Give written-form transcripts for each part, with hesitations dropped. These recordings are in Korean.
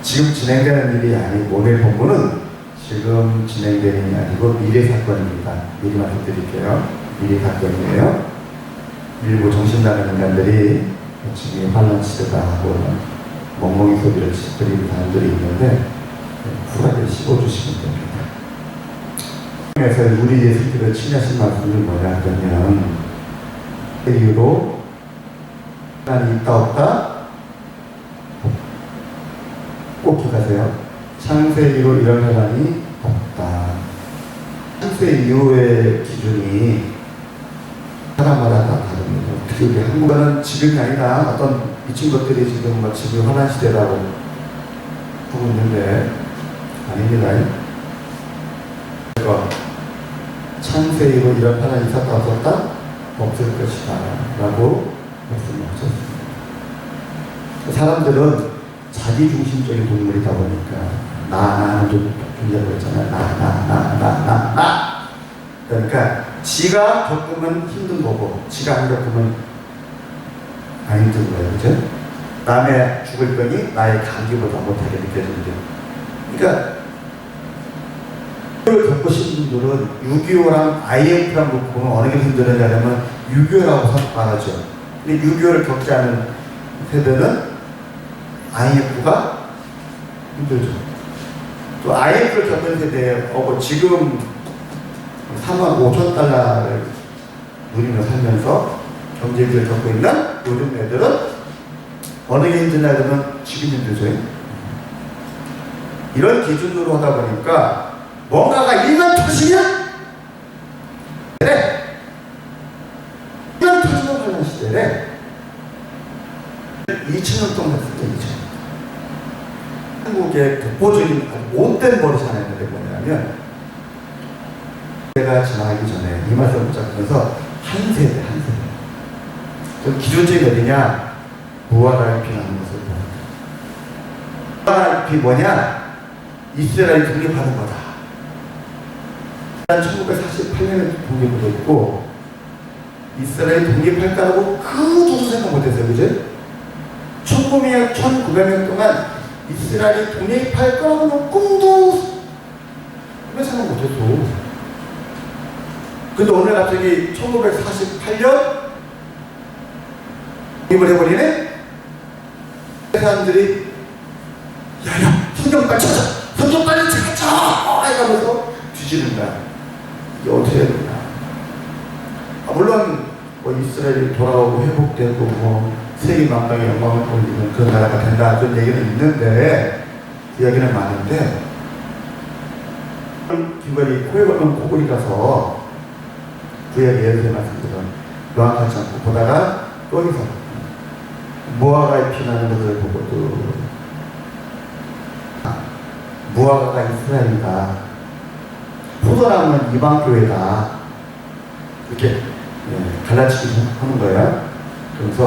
지금 진행되는 일이 아니고 오늘 본문은 지금 진행되는 일이 아니고 미래 사건입니다. 미리 말씀드릴게요. 미래 사건이에요. 일부 정신나간 인간들이 지금 환란 시대다 하고 멍멍이 소리를 지르는 사람들이 있는데 후라이를 씹어주시면 됩니다. 그래서 우리 예수님께서 친하신 말씀은 뭐냐 하면 그 이유로 하나님 있다 없다 꼭 기억하세요. 창세 이후로 이런 사람이 없다. 창세 이후의 기준이 사람마다 다 다릅니다. 특히 우리 한국은 지금이 아니라 어떤 미친 것들이 지금 지금 환난 시대라고 하고 있는데 아닙니다. 창세 이후로 이런 환난이 있었다 없었다? 없을 것이다 라고 말씀하셨습니다. 사람들은 자기중심적인 동물이다 보니까 나는 좀 존재하고 있잖아요. 나 그러니까 지가 겪으면 힘든 거고 지가 안 겪으면 안 힘든 거예요. 그죠? 남의 죽을 병이 나의 감기보다 못하게 느껴지는 게. 그러니까 이걸 겪으신 분들은 6.25랑 IMF랑 놓고 어느 게 힘들었냐면 6.25라고 말하죠. 근데 6.25를 겪지 않은 세대는 IMF가 힘들죠. 또 IMF를 겪은 세대에 지금 35,000달러를 누리며 살면서 경제비를 겪고 있는 요즘 애들은 어느 게 힘드냐 하면 지금 힘들죠. 이런 기준으로 하다 보니까 뭔가가 일만 터지면 그래. 일만 터지면 하는 시대래. 2000년 동안 했을 때 2000년. 한국의 독보적인 못된 버릇이 하나 있는데 뭐냐면 내가 지나가기 전에 이 말씀을 붙잡으면서 한 세대 그 기준점이 어디냐? 무화과잎이 나는 것을 보았다. 무화과잎이 뭐냐? 이스라엘이 독립하는 거다. 1948년에 독립을 했고 이스라엘이 독립할까라고 그 정도 생각 못했어요. 그죠? 1900년 동안 이스라엘이 독립할 거라고는 꿈도 생각 못했어. 근데 오늘 갑자기 1948년 독립을 해버리네? 사람들이 야야 성경 빨리 찾아! 성경 빨리 찾아! 이러면서 뒤지는다. 이게 어떻게 해야 되나? 물론 이스라엘이 돌아오고 회복되고 세계 만방의 영광을 돌리는 그런 나라가 된다 그런 얘기는 있는데 이야기는 많은데 김건희 코에 걸면 코골이 가서 구약의 예수의 말씀들은 명확하지 않고 보다가 또 여기서 무화과에 피나는 것을 보고 또 무화과가 이스라엘이다. 포도나무는 이방교회다. 이렇게 갈라치기 하는 거예요. 그래서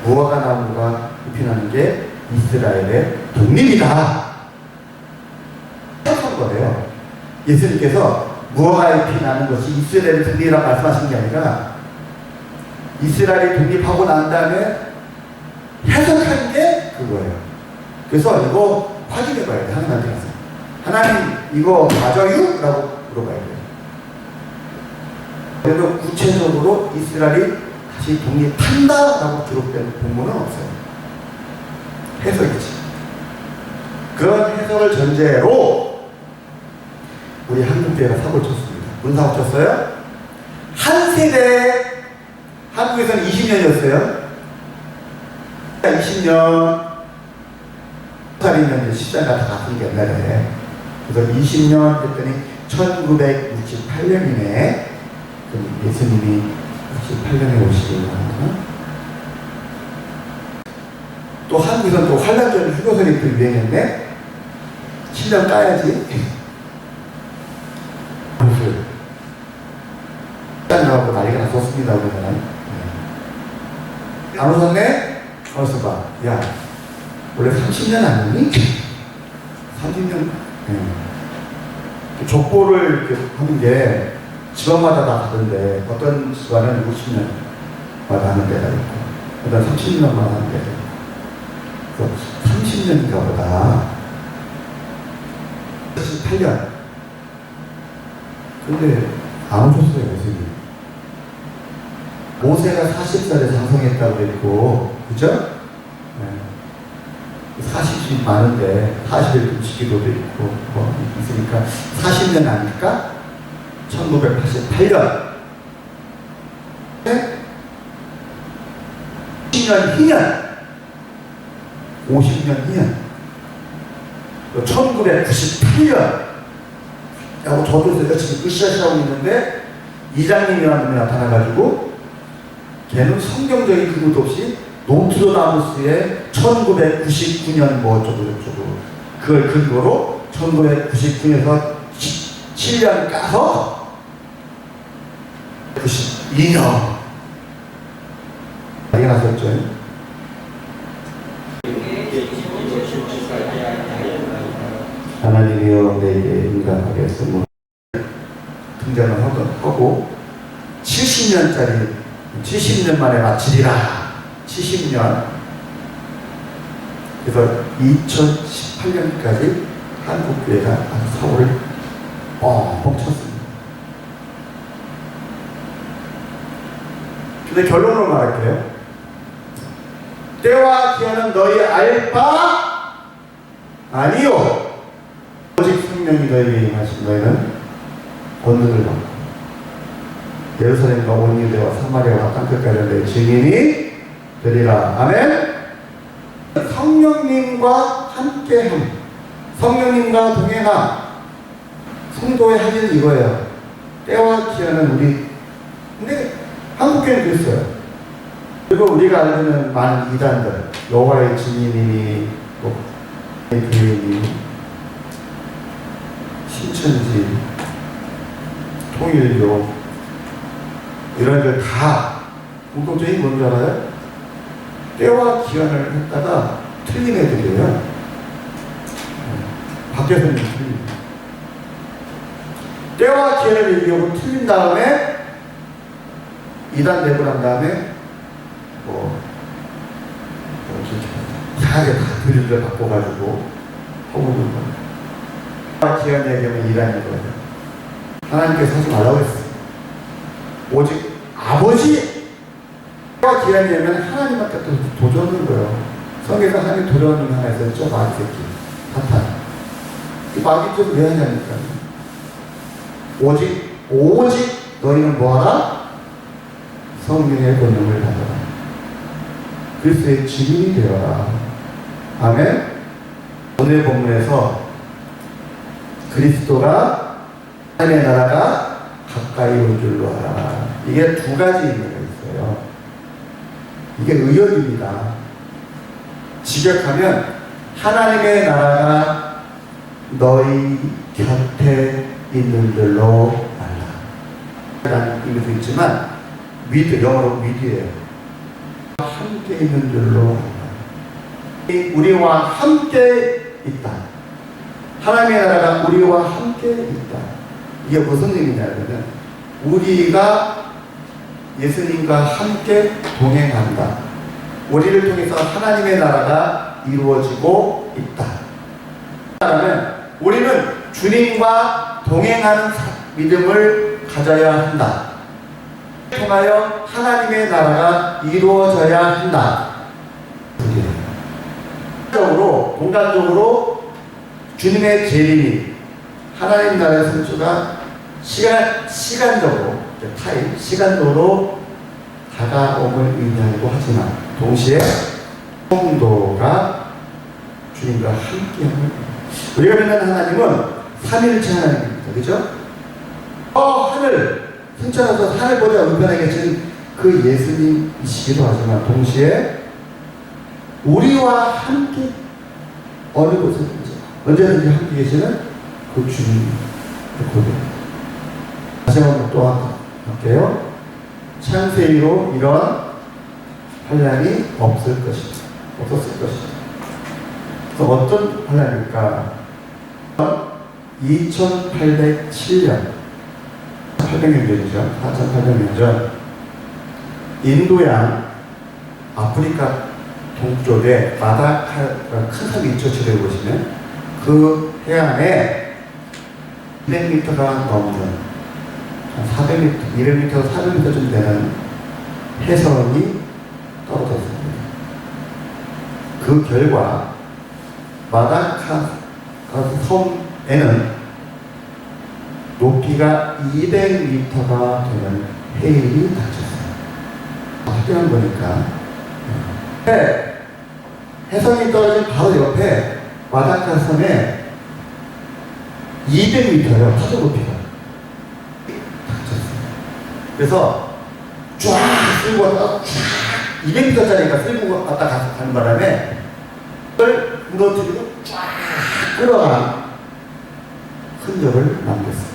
무화과 나무가 피나는 게 이스라엘의 독립이다. 생각한 거예요. 예수님께서 무화과에 피나는 것이 이스라엘의 독립이라고 말씀하신 게 아니라 이스라엘이 독립하고 난 다음에 해석한 게 그거예요. 그래서 이거 확인해 봐야 돼. 하나님한테 가서. 하나님 이거 맞아요? 라고 물어봐야 돼요. 그래도 구체적으로 이스라엘이 다시 독립한다 라고 기록된 본문은 없어요. 해석이지. 그런 해석을 전제로 우리 한국대가 사고를 쳤습니다. 무슨 사고 쳤어요? 한 세대 한국에서는 20년이었어요. 20년 살이면 시자가 다 같은 게 옛날에. 그래서 20년 했더니 1968년이네. 예수님이 68년에 오시기로 하나? 또 한국에서는 또 환란전 휴교설이 또 유행했네? 7년 까야지. 무술. 짠 나오고 난리가 났었습니다. 우리나라는. 안 오셨네? 어서 봐. 야, 원래 30년 아니니? 30년. 족보를 이렇게 하는 게 지방마다 다 다른데 어떤 집안은 60년마다 하는 데가 있고 어떤 30년마다 하는 데가 있고 그래서 30년인가 보다 78년. 근데 안 오셨어요, 예수님. 모세가 40살에 장성했다고 그랬고, 그죠? 네. 40이 많은데 40일 지기도도 있고 뭐 있으니까 40년 아닐까? 1988년 50년 희년 50년 희년 1998년 하고 저도 지금 으쌰으쌰하고 있는데 이장님이라는 분이 나타나가지고 걔는 성경적인 근거도 없이 노트르다무스의 1999년 뭐 어쩌고저쩌고 그걸 근거로 1999년에서 7년 까서 92년 이게 나섰죠. 하나님이여 내게 인간하게 해서 뭐 등장을 하고 70년짜리 70년 만에 마치리라. 70년. 그래서 2018년까지 한국교회가 사고를 뻥뻥 쳤습니다. 근데 결론으로 말할게요. 때와 기한은 너희 알 바 아니요. 오직 성령이 너희에게 임하신 너희는 권능을 받고 예루살렘과 온 유대와 사마리아와 땅끝까지 너희 증인이 되리라. 아멘. 성령님과 함께함, 성령님과 동행함. 성도의 할 일은 이거예요. 때와 기한은 우리. 근데 한국교회는 그랬어요. 그리고 우리가 알고 많은 이단들, 여호와의 증인이니, 교회니, 신천지, 통일교 이런 걸 다 공통점이 뭔지 알아요? 때와 기한을 했다가 틀린 애들이에요. 밖에서는 틀립니다. 때와 기한을 얘기하고 틀린 다음에 이단 내고 난 다음에 이상하게 다 교리를 바꿔가지고 하고 있는 거예요. 때와 기한 얘기하면 이단인 거예요. 하나님께서 하지 말라고 했어요. 오직 아버지와 기한이면 하나님한테 도전하는 거예요. 성경에서 하나님 도전하는 하나 있었죠? 마귀 새끼, 사탄. 이 마귀 뜻을 왜 하냐니까. 오직 너희는 뭐하라? 성령의 권능을 받아라. 그리스도의 증인이 되어라. 아멘. 오늘 본문에서 그리스도가 하나님의 나라가 가까이 온 줄로 알아. 이게 두 가지 의미가 있어요. 이게 의역입니다. 직역하면 하나님의 나라가 너희 곁에 있는 줄로 알라. 라는 의미도 있지만 위드, 영어로 위드예요. 함께 있는 줄로 알라. 우리와 함께 있다. 하나님의 나라가 우리와 함께 있다. 이게 무슨 의미냐면 우리가 예수님과 함께 동행한다. 우리를 통해서 하나님의 나라가 이루어지고 있다. 그러면 우리는 주님과 동행하는 믿음을 가져야 한다. 통하여 하나님의 나라가 이루어져야 한다. 공간적으로 주님의 재림이 하나님 나라의 성취가 시간적으로 시간적으로 다가옴을 의미하기도 하지만 동시에 성도가 주님과 함께하는 우리가 믿는 하나님은 삼위일체 하나님입니다. 그죠? 하늘 승천하셔서 하늘보다 우편에 계신 그 예수님이시기도 하지만 동시에 우리와 함께 어느 곳에든지 언제든지 함께 계시는 그 주님 고백. 다시 한번 또 할게요. 창세기로 이런 환난이 없을 것이다. 없었을 것이다. 그래서 어떤 환난일까? 2807년 800년 전이죠. 4800년 전 인도양 아프리카 동쪽에 마다카스카르 큰 섬이 있죠. 지도에 보시면 그 해안에 200m가 넘는 한 400m, 200m, 400m 좀 되는 해성이 떨어졌습니다. 그 결과 마다가스카르 섬에는 높이가 200m가 되는 해일이 닥쳤어요. 확인한 거니까. 해성이 떨어진 바로 옆에 마다가스카르 섬에 200m예요. 파도 높이가 닥쳤어요. 그래서 쫙 쓸고 왔다가 200m짜리가 쓸고 왔다 가는 바람에 그걸 무너뜨리고 쫙 끌어간 흔적을 남겼어요.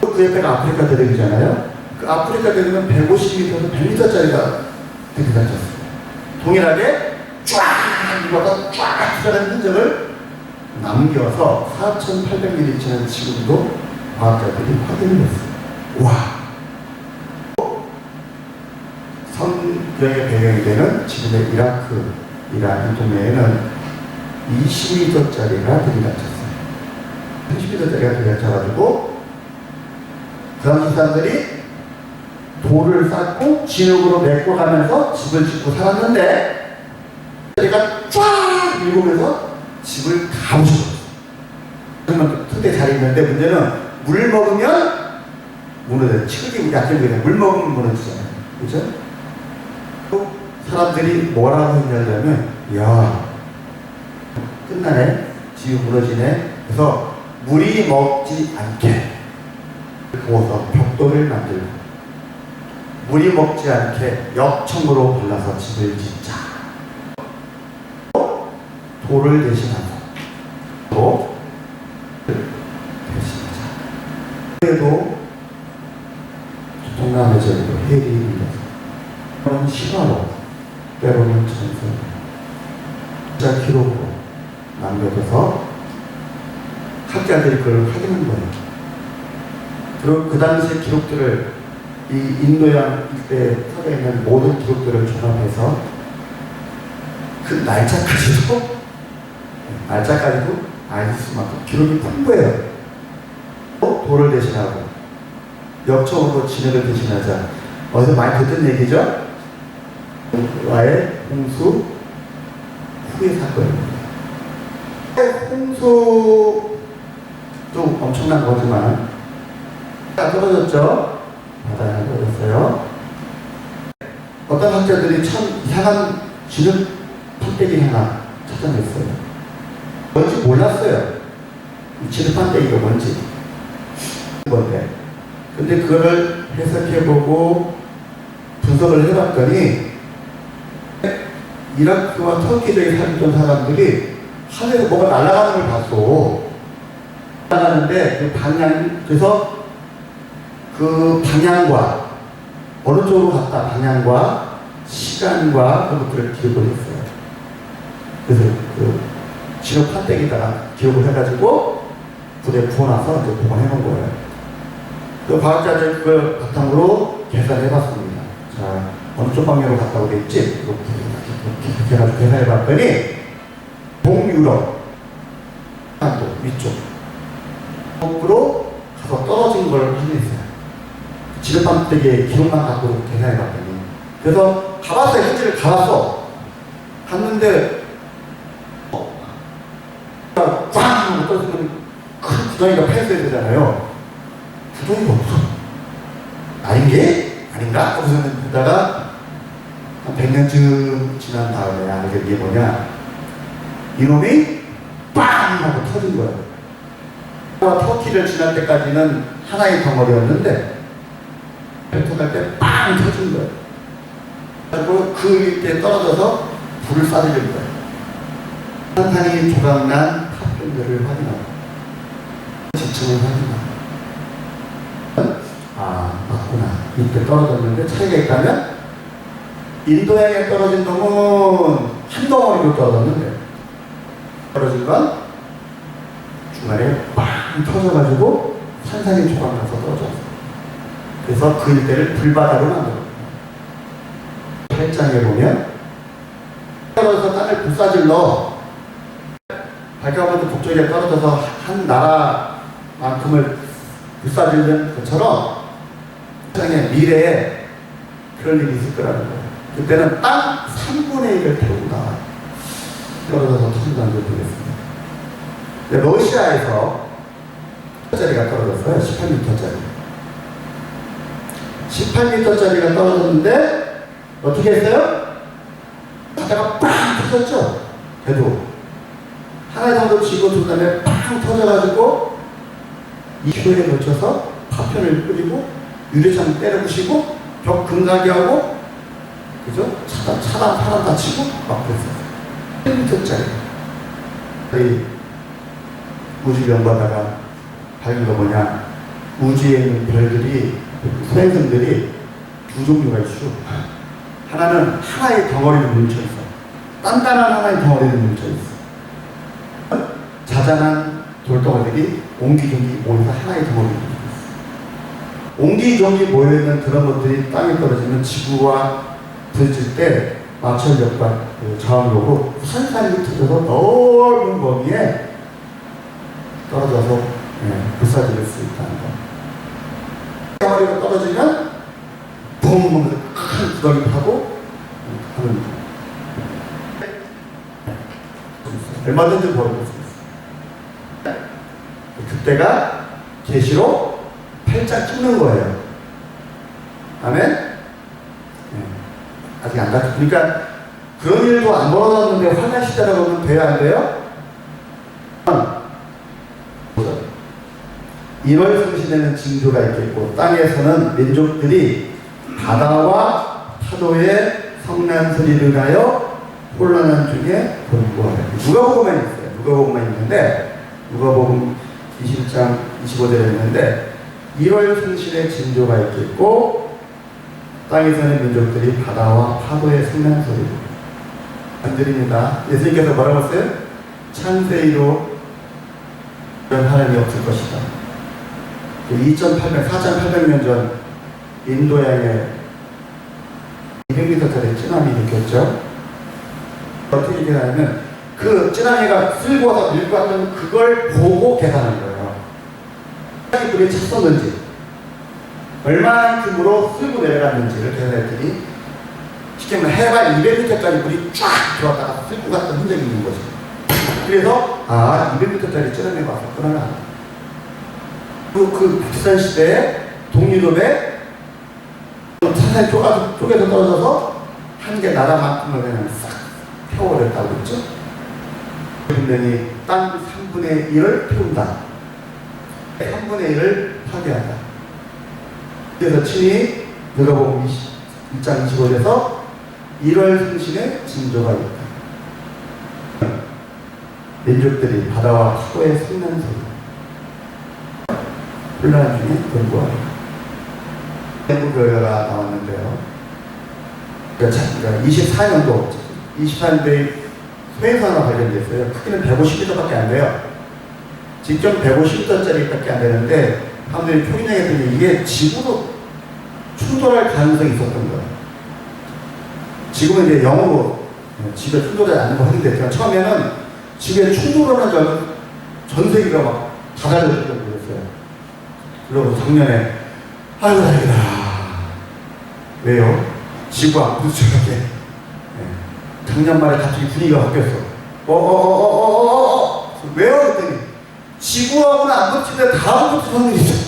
그 옆에가 아프리카 대륙이잖아요. 그 아프리카 대륙은 150m에서 100m짜리가 되게 닥쳤어요. 동일하게 쫙 이거가 쫙 들어간 흔적을 남겨서 4,800mm는 지금도 과학자들이 확인을 했어요. 와! 성경의 배경이 되는 지금의 이라크, 이란 동네에는 20m짜리가 들이닥쳤어요. 30m짜리가 들이닥쳐가지고 그 당시 사람들이 돌을 쌓고 진흙으로 메꿔가면서 집을 짓고 살았는데 저희가 쫙 밀고면서 집을 다 부셔버렸어요. 그러면 틈에 잘 있는데 문제는 물 먹으면 무너져요. 치흙이 약해 보이네. 물 먹으면 무너지잖아요. 그죠? 또 사람들이 뭐라고 했냐면 야 끝나네. 집이 무너지네. 그래서 물이 먹지 않게 부어서 벽돌을 만들고 물이 먹지 않게 역청으로 발라서 집을 짓자. 돌을 대신하고 또 대신하자. 그래도 동남아시아에도 해리 밀려서 때로는 신화로 때로는 전설 진짜 기록으로 남겨져서 학자들이 그걸 확인한 거예요. 그리고 그 당시의 기록들을 이 인도양 일대에 서져 있는 모든 기록들을 종합해서 그 날짜까지도 알 수 만큼 기록이 풍부해요. 돌을 대신하고 역청으로 진흙을 대신하자. 어디서 많이 듣던 얘기죠? 와의 홍수 후의 사건입니다. 홍수도 엄청난 거지만 떨어졌죠? 바다에 떨어졌어요. 어떤 학자들이 참 이상한 진흙 판때기 하나 찾아냈어요. 뭔지 몰랐어요. 진흙 판때기가 뭔지. 근데 그거를 해석해보고 분석을 해봤더니 이라크와 터키에 살던 사람들이 하늘에서 뭐가 날아가는 걸 봤어. 날아가는데 그 방향, 그래서 그 방향과 어느 쪽으로 갔다 방향과 시간과 그런 것들을 기록을 했어요. 그래서 그 진흙 판때기다가 기록을 해가지고 불에 부어놔서 이제 보관해 놓은 거예요. 그 과학자들 그걸 바탕으로 계산해봤습니다. 자, 어느 쪽 방향으로 갔다고 됐지? 이렇게 해가지고 계산해봤더니 동유럽 한도 위쪽 으로 가서 떨어진 걸 확인했어요. 지름판때기의 기록만 갖고 계산해봤더니. 그래서 가봤어요. 현지를 가봤어. 갔는데 꽝! 하고 떨어지면 큰 구덩이가 폐쇄해야 되잖아요. 구덩이가 없어. 아닌가? 하고서 보다가 한 100년쯤 지난 다음에 알게 이게 뭐냐, 이놈이 빵! 하고 터진 거예요. 터키를 지날 때까지는 하나의 덩어리였는데 뱉어갈 때 빵! 터진 거예요. 그리고 그 일대에 떨어져서 불을 쏴들린 거예요. 산산이 조각난 파편들을 확인하고 지층을 확인하고 맞구나. 이때 떨어졌는데 차이가 있다면 인도양에 떨어진 놈은 한 덩어리로 떨어졌는데 떨어진 건 중간에 빵 터져가지고 산산이 조각나서 떨어졌어요. 그래서 그 일대를 불바다로 만들었어요. 8장에 보면 떨어져서 땅을 불사질러 발가벗은 북쪽에 떨어져서 한 나라 만큼을 불사지는 것처럼 세상에 미래에 그럴 일이 있을 거라는 거예요. 그때는 땅 3분의 1을 태우고 나와요. 떨어져서 터진다는 걸 보겠습니다. 러시아에서 짜리가 떨어졌어요. 18m짜리. 18m짜리가 떨어졌는데 어떻게 했어요? 바다가 빵 터졌죠. 그래도 하나 정도 지고 두 다음에 빵 터져가지고 2km에 걸쳐서 파편을 뿌리고 유리창 때려부시고 벽 금가기하고 그죠? 차단 사람 다치고 막 그랬어요. 1m짜리. 우주 연바다가 밝은 거 뭐냐? 우주에 있는 별들이 소행성들이 두 종류가 있어. 하나는 하나의 덩어리로 뭉쳐있어. 단단한 하나의 덩어리로 뭉쳐있어. 자잘한 돌덩어리들이 옹기종기 모여서 하나의 덩어리로 뭉쳐있어. 옹기종기 모여있는 그런 것들이 땅에 떨어지면 지구와 부딪힐 때 마찰력과 저항력으로 산산이 터져서 넓은 범위에 떨어져서 불사질 수 있다는 거. 덩어리가 떨어지면 붕 하면서 큰 구덩이 파고 하는 얼마든지 벌어질 수 있어요. 그때가 계시로 8장 찍는 거예요. 아멘? 아직 안 갔죠. 그러니까 그런 일도 안 벌어졌는데 환난 시대라고 하면 돼야 안 돼요? 1월 성신에는 징조가 있겠고 땅에서는 민족들이 바다와 파도의 성난 소리를 하여 혼란한 중에 본고하여. 누가복음에 있어요. 누가복음에 있는데 누가복음 21장 25절에 있는데 1월 성신의 징조가 있겠고 땅에서는 민족들이 바다와 파도의 성난 소리를 안 들립니다. 예수님께서 뭐라고 했어요? 창세기로 그런 하나님이 없을 것이다. 4,800년 전 인도양에 200m짜리 쯔나미 일으켰죠. 어떻게 계산하면 그 쯔나미가 쓸고 와서 밀고 왔던 그걸 보고 계산한 거예요. 쯔나미불이 찼었는지 얼마만큼으로 쓸고 내려갔는지를 계산했더니 쉽게 말하면 해발 200m까지 물이 쫙 들어왔다가 쓸고 갔던 흔적이 있는 거죠. 그래서 200m짜리 쯔나미가 왔었구나. 그 비싼 시대에 동유럽에 산산이 쪼개서 떨어져서 한 개 나라만큼을 그냥 싹 태워버렸다고 그랬죠. 분명히 땅 3분의 1을 태운다. 3분의 1을 파괴한다. 그래서 친히 누가복음 1장 25절에서 1월 성신의 징조가 있다. 민족들이 바다와 파도의 성난 소리 혼란 중에 권고하라. 교회가 나왔는데요. 그러니까 24년도에 소행성 하나 발견됐어요. 크기는 150m밖에 안 돼요. 직접 150m짜리밖에 안 되는데 사람들이 표기량했더니 이게 지구로 충돌할 가능성이 있었던 거예요. 지금은 이제 영으로 지구에 충돌하지 않는 거 확인됐지만 처음에는 지구에 충돌하는 줄 알고 전 세계가 막 닫아졌다고 그랬어요. 그리고 작년에 아이고 다행이다. 왜요? 지구 안 부딪혀게. 작년 말에 갑자기 분위기가 바뀌었어. 왜요? 그랬더니 지구하고는 안 부딪히는데 다음 부딪힐 확률이 있어요.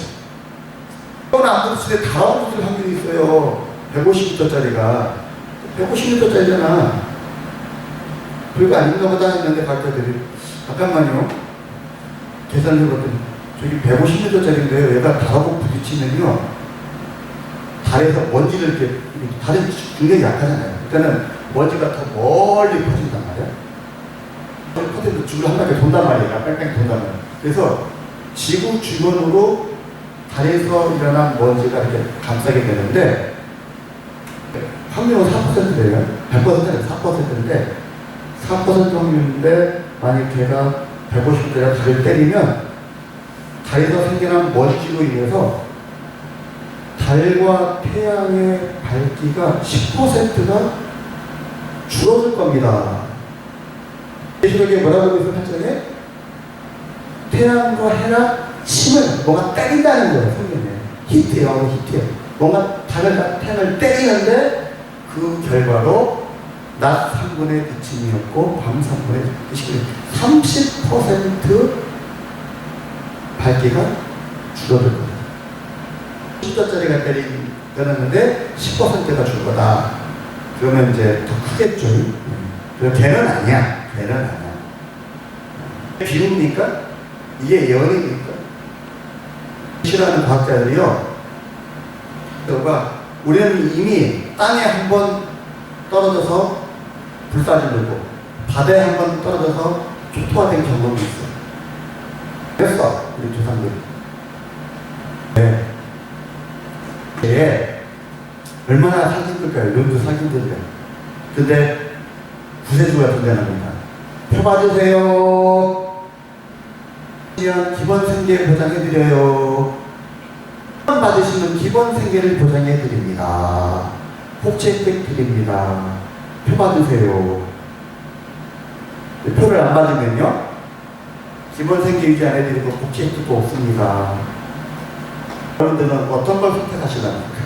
지구하고는 안 부딪히는데 다음 부딪힐 확률이 있어요. 150m짜리가 150m짜리잖아. 별거 아닌가 보다 했는데 과학자들이 잠깐만요. 계산을 해봤더니 저기 150m짜리인데 얘가 달하고 부딪히면요 달에서 먼지를 이렇게 달은 굉장히 약하잖아요. 그때는 먼지가 더 멀리 퍼진단 말이야. 퍼져도 지구를 한 바퀴 돈단 말이야. 뺑뺑 돈단 말이야. 그래서 지구 주변으로 달에서 일어난 먼지가 이렇게 감싸게 되는데 확률은 4%예요. 100%는 4%인데 4% 확률인데 만약 걔가 150m짜리가 달을 때리면 달에서 생겨난 먼지로 인해서 달과 태양의 밝기가 10%가 줄어들 겁니다. 계시록에 뭐라고 있어요? 8절에 태양과 해가 힘을 뭔가 때린다는 거예요. 성경에 히트요, 히트. 뭔가 다른 템을 때리는데 그 결과로 낮 3분의 비침이었고 밤 3분의 빛이 30% 밝기가 줄어들 거다. 10도짜리가 때렸는데 10%가 줄 거다. 그러면 이제 더 크겠죠. 걔는 아니야. 걔는 아니야. 비유입니까? 이게 예언입니까? 싫어하는 과학자들이요. 그러니까 우리는 이미 땅에 한번 떨어져서 불사를 들고 바다에 한번 떨어져서 초토화 된 경험이 있어. 그랬어, 우리 조상들이. 네. 네. 얼마나 사기들까요? 눈도 사기들이에요. 근데 구세주가 존재합니다. 펴봐주세요. 기본 생계 보장해드려요. 받으시면 기본 생계를 보장해드립니다. 복지 혜택 드립니다. 표 받으세요. 표를 안 받으면요, 기본 생계 유지 안 해드리고 복지 혜택도 없습니다. 여러분들은 어떤 걸 선택하시랍니까?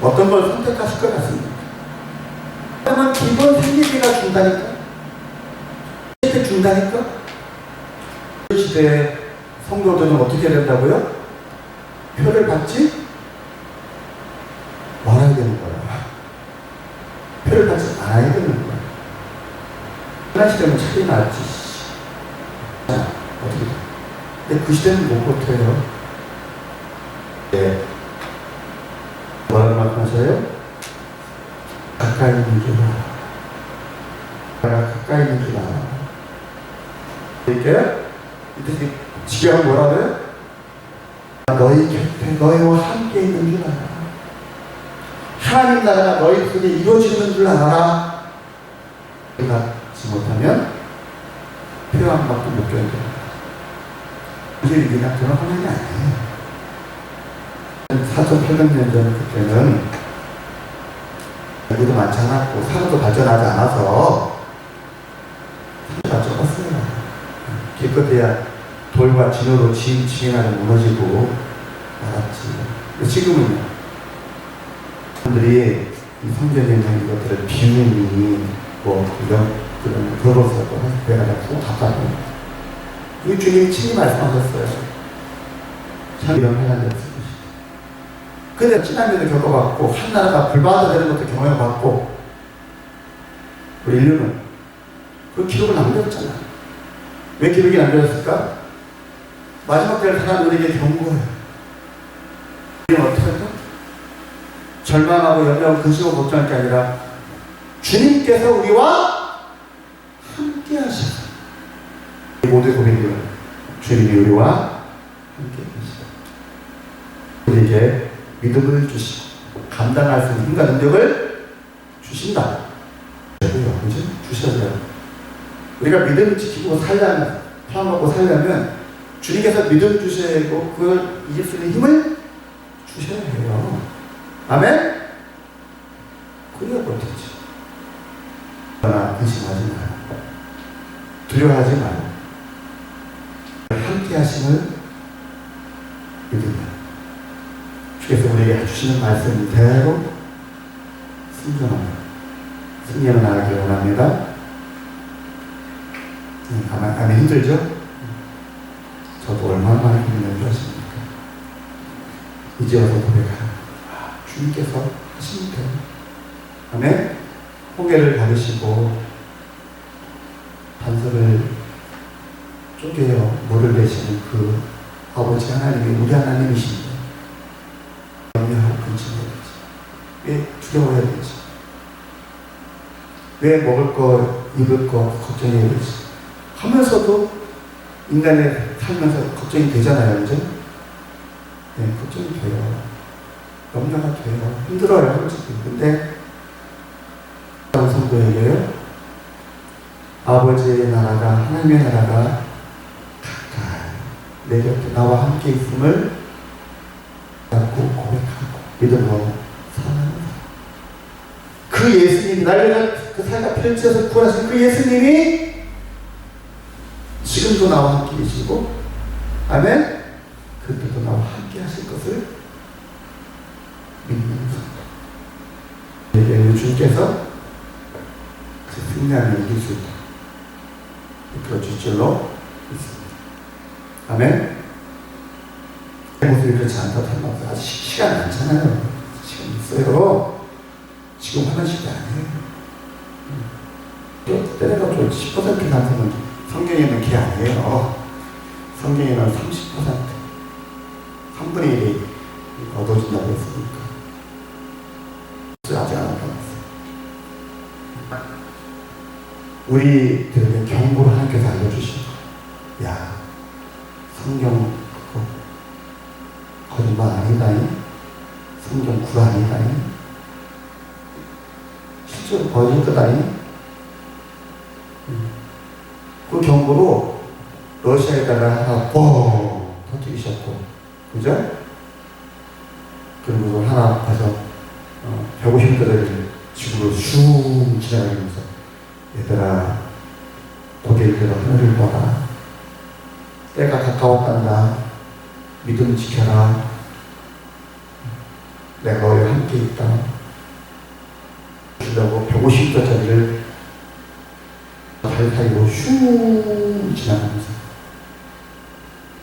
어떤 걸 선택하실 것 같습니까? 그러면 기본 생계비가 준다니까? 혜택 준다니까? 그 시대에 성도들은 어떻게 된다고요? 표를 받지 말아야 되는 거야. 표를 받지 않아야 되는 거야. 그런 시대는 차이 나지. 자, 어떻게 돼? 근데 그 시대는 못 버텨요. 네. 뭐라고 말씀하셔요? 가까이 있는 줄 알아. 내가 가까이 있는 줄 알아. 이렇게? 이때 지금 뭐라고요? 너희 곁에 너희와 함께 있는 줄 알아. 하나님 나라가 너희 속에 이루어지는 줄 알아. 그렇지 못하면 표현 받고 못 견뎌. 이게 그냥 그런 화면이 아니에요. 4,800년 전 그때는 인구도 많지 않았고 사회도 발전하지 않아서 사회가 적었어요. 기껏해야 돌과 진으로 지인하게 무너지고 말았지. 지금은요, 사람들이 이 성경에 있는 이것들을 비유니 이런 그런 거로서도 내가 또 답답해요. 우리 주님이 친히 말씀하셨어요. 참 이런 해당될 수 있으시다. 근데 지난주에도 겪어봤고 한 나라가 불바다되는 것도 경험해봤고 우리 인류는 그 기록을 남겼잖아. 왜 기록이 남겨졌을까? 마지막 때를 살아는 우리에게 경고해요. 우리는 어떻게 할까? 절망하고 염려하고 근심하고 걱정할 게 아니라 주님께서 우리와 함께 하시다. 이 모든 고백은 주님이 우리와 함께 계시다. 우리에게 믿음을 주시고 감당할 수 있는 힘과 능력을 주신다. 그죠? 주셔야 돼요. 우리가 믿음을 지키고 살려면, 포함하고 살려면 주님께서 믿음 주셔야 되고 그걸 이길 수 있는 힘을 주셔야 해요. 아멘? 그래야 버티지. 그러나 의심하지 말고 두려워하지 말고 함께 하심을 믿는다. 주께서 우리에게 주시는 말씀대로 순종합니다. 승리하는 나가길 원합니다. 아멘. 힘들죠? 저도 얼마나 많이 고민한 줄 아십니까? 이제 와서 고백하라. 주님께서 하시면 돼요. 아멘. 홍해를 가르시고 반석을 쪼개어 물을 내시는 그 아버지 하나님이 우리 하나님이십니다. 염려하고 근심해야 되지. 왜 두려워해야 되지? 왜 먹을 거, 입을 거 걱정해야 되지? 하면서도 인간의 살면서 걱정이 되잖아요, 이제? 네, 걱정이 돼요. 염려가 돼요. 힘들어요, 솔직히. 근데 성도에게요, 아버지의 나라가, 하나님의 나라가 가까이 내 곁에 나와 함께 있음을 잡고 고백하고 믿음으로 살아갑니다. 그 예수님이 나를 그 살가 펼쳐서 구원하신 그 예수님이 지금도 나와 함께 계시고, 아멘? 그때도 나와 함께 하실 것을 믿는 것. 우리 주께서 그 승리하는 이길 수 있다. 이끌어 줄 줄로 믿습니다. 아멘. 모습이 그렇지 않다고 생각합니다. 아직 시간 많잖아요. 시간 있어요. 지금 하는 시간 아니에요. 또 때려가 10% 같으면 성경에는 그게 아니에요. 성경에는 30%, 3분의 1이 얻어진다고 했으니까. 아직 안 얻어놨어요. 우리들에게 경고를 하나님께서 알려주신 거예요. 야, 성경 그거 거짓말 아니다니? 성경 구라 아니다니? 실제로 벌어질 거다니? 그 경고로 러시아에다가 하나 뻥 터뜨리셨고, 그죠? 그리고 하나 가서 150m를 지구로 슝 지나가면서 얘들아 독일들아 하늘을 봐라. 때가 가까웠단다. 믿음 지켜라. 내가 너희와 함께 있다. 주려고 150m짜리를 달 사이로 슝 지나가면서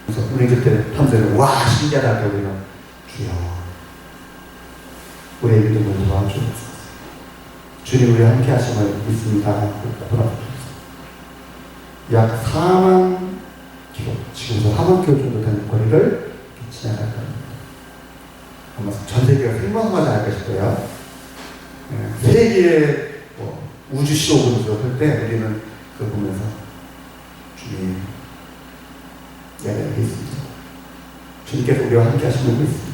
그래서 우리 그때 탐색을 와 신기하다 우리가 주여 우리의 믿음을 도와주옵소서. 주님 우리와 함께 하심을 믿습니다. 약 4만 킬로, 지금서 4만 킬로 정도 되는 거리를 지나갈 겁니다. 아마 전 세계가 생방송하지 않을까 싶어요. 세계의 우주 쇼군이죠. 그때 우리는 그걸 보면서 주님 내가 여기 있습니다. 주님께서 우리와 함께 하시는 거 있습니다.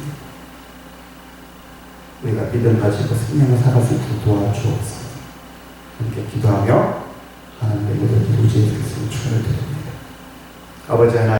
우리가 믿음 가지고 생명을 살아갈 수 있도록 도와주옵소서. 함께 기도하며 하나님의 이름으로 예수 그리스도의 축원을 드립니다. 아버지 하나님